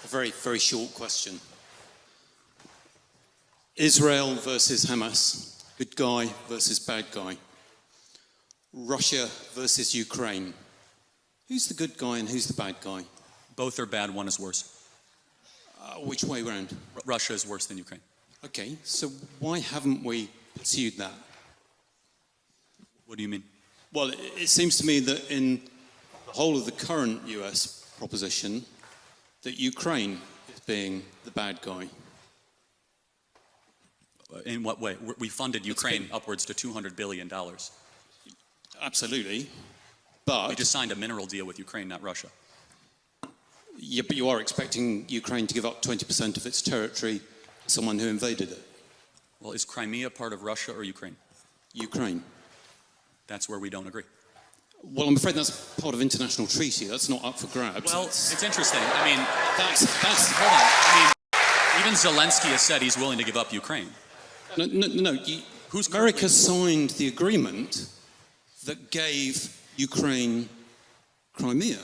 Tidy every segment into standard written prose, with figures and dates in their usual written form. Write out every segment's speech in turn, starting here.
A very, very short question. Israel versus Hamas, good guy versus bad guy. Russia versus Ukraine. Who's the good guy and who's the bad guy? Both are bad, one is worse. Which way round? Russia is worse than Ukraine. Okay, so why haven't we pursued that? What do you mean? Well, it seems to me that in the whole of the current US proposition, that Ukraine is being the bad guy. In what way? We funded Ukraine upwards to $200 billion. Absolutely, but... We just signed a mineral deal with Ukraine, not Russia. Yeah, but you are expecting Ukraine to give up 20% of its territory to someone who invaded it. Well, is Crimea part of Russia or Ukraine? Ukraine. That's where we don't agree. Well, I'm afraid that's part of international treaty. That's not up for grabs. Well, it's interesting. I mean, that's hold on. I mean, even Zelensky has said he's willing to give up Ukraine. No. America signed the agreement that gave Ukraine Crimea.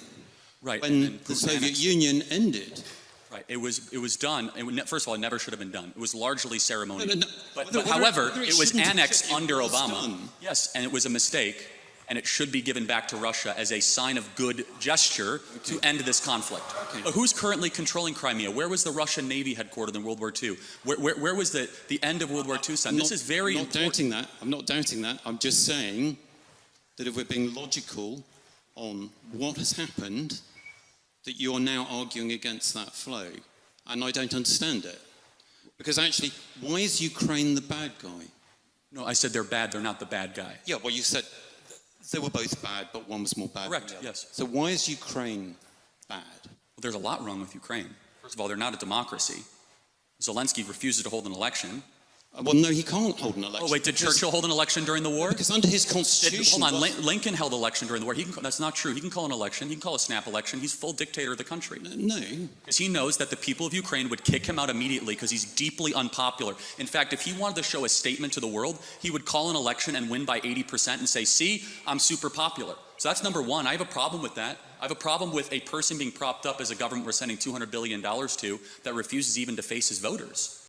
Right. When the Soviet Union ended. Right. It was done. First of all, it never should have been done. It was largely ceremonial. No. But however, it was annexed under Obama. Yes, and it was a mistake, and it should be given back to Russia as a sign of good gesture to end this conflict. Okay. Who's currently controlling Crimea? Where was the Russian Navy headquartered in World War II? Where was the end of World War II? This is very important. I'm not doubting that. I'm just saying that if we're being logical on what has happened, that you're now arguing against that flow. And I don't understand it. Because actually, why is Ukraine the bad guy? No, I said they're bad, they're not the bad guy. Yeah, well, you said they were both bad, but one was more bad. Correct, yes. So why is Ukraine bad? Well, there's a lot wrong with Ukraine. First of all, they're not a democracy. Zelensky refuses to hold an election. Well, no, he can't hold an election. Oh, wait, did Churchill hold an election during the war? Because under his constitution... Hold on, Lincoln held an election during the war. That's not true. He can call an election. He can call a snap election. He's full dictator of the country. No. Because he knows that the people of Ukraine would kick him out immediately because he's deeply unpopular. In fact, if he wanted to show a statement to the world, he would call an election and win by 80% and say, see, I'm super popular. So that's number one. I have a problem with that. I have a problem with a person being propped up as a government we're sending $200 billion to that refuses even to face his voters.